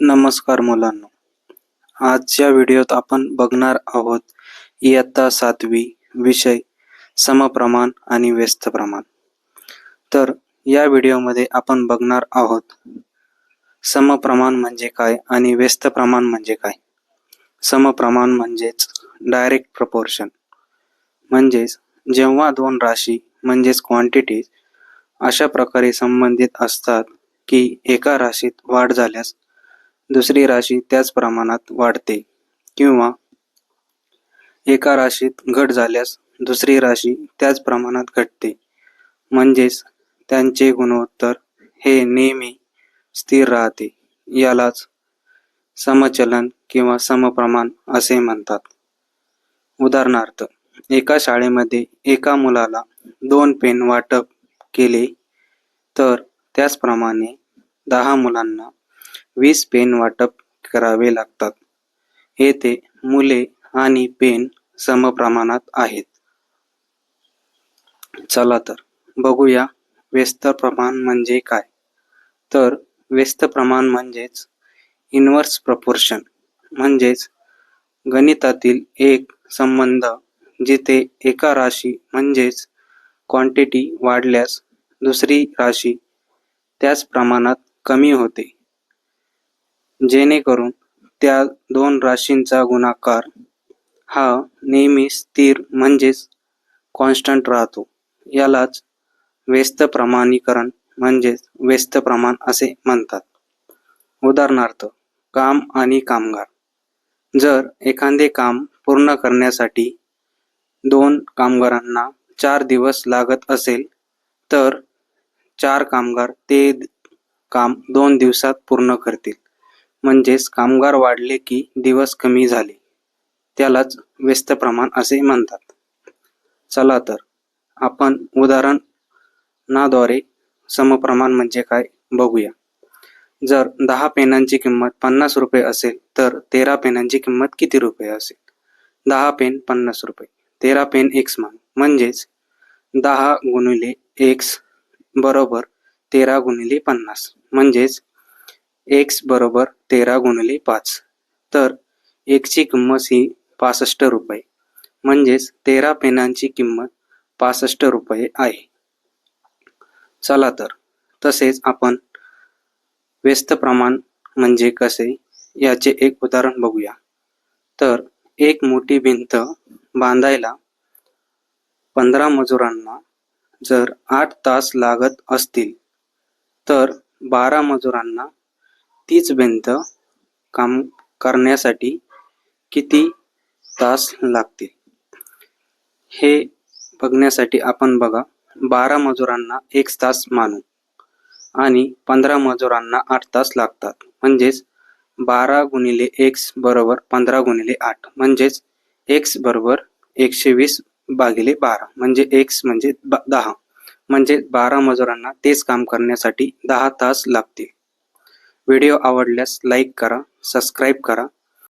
नमस्कार मुलांनो, आजच्या व्हिडिओत आपण बघणार आहोत इयत्ता 7वी विषय समप्रमाण आणि व्यस्त प्रमाण। तर या व्हिडिओमध्ये आपण बघणार आहोत समप्रमाण म्हणजे काय आणि व्यस्त प्रमाण म्हणजे काय। समप्रमाण म्हणजेच डायरेक्ट प्रपोर्शन, म्हणजेच जेव्हा दोन राशी म्हणजेच क्वांटिटीज अशा प्रकारे संबंधित असतात की एका राशीत वाढ झाल्यास दुसरी राशी त्याच प्रमाणात वाढते किंवा एका राशीत घट झाल्यास दुसरी राशी त्याच प्रमाणात घटते, म्हणजेच त्यांचे गुणोत्तर हे नेहमी स्थिर राहते। यालाच समचलन किंवा समप्रमाण असे म्हणतात। उदाहरणार्थ, एका शाळेमध्ये एका मुलाला 2 पेन वाटप केले तर त्याचप्रमाणे 10 मुलांना 20 पेन वाटप करावे लागतात। येथे मुले आणि पेन समप्रमाणात आहेत। चला तर बघूया व्यस्त प्रमाण म्हणजे काय। तर व्यस्त प्रमाण म्हणजेच इन्व्हर्स प्रपोर्शन, म्हणजेच गणितातील एक संबंध जिथे एका राशी म्हणजेच क्वांटिटी वाढल्यास दुसरी राशी त्याच प्रमाणात कमी होते, जेणेकरून त्या दोन राशींचा गुणाकार हा नेहमी स्थिर म्हणजेच कॉन्स्टंट राहतो। यालाच व्यस्त प्रमाणीकरण म्हणजेच व्यस्त प्रमाण असे म्हणतात। उदाहरणार्थ, काम आणि कामगार। जर एखादे काम पूर्ण करण्यासाठी 2 कामगारांना 4 दिवस लागत असेल तर 4 कामगार ते काम 2 दिवसात पूर्ण करतील, म्हणजेच कामगार वाढले की दिवस कमी झाले, त्यालाच व्यस्त प्रमाण असे म्हणतात। चला तर आपण उदाहरणाद्वारे समप्रमाण म्हणजे काय बघूया। जर 10 पेनांची किंमत 50 रुपये असेल तर 13 पेनांची किंमत किती रुपये असेल? 10 पेन 50 रुपये, 13 पेन x मानू, म्हणजेच 10 गुणिले x बरोबर 13 गुणिले 50, म्हणजेच x बरोबर 13 गुणिले 5। तर x ची किंमत ही 65 रुपये, म्हणजेच 13 पेनांची किंमत 65 रुपये आहे। चला तर तसेच आपण व्यस्त प्रमाण म्हणजे कसे याचे एक उदाहरण बघूया। तर एक मोठी भिंत बांधायला 15 मजुरांना जर 8 तास लागत असतील तर 12 मजुरांना तीच भिंत काम करण्यासाठी किती तास लागतील? हे बघण्यासाठी आपण बघा, 12 मजुरांना 1 तास मानू आणि 15 मजुरांना 8 तास लागतात, म्हणजेच 12 गुणिले x बरोबर 15 गुणिले 8, म्हणजेच x बरोबर 120 भागिले 12, म्हणजे x म्हणजे 10, म्हणजे 12 मजुरांना तेच काम करण्यासाठी 10 तास लागतील। व्हिडिओ आवडल्यास लाईक करा, सबस्क्राईब करा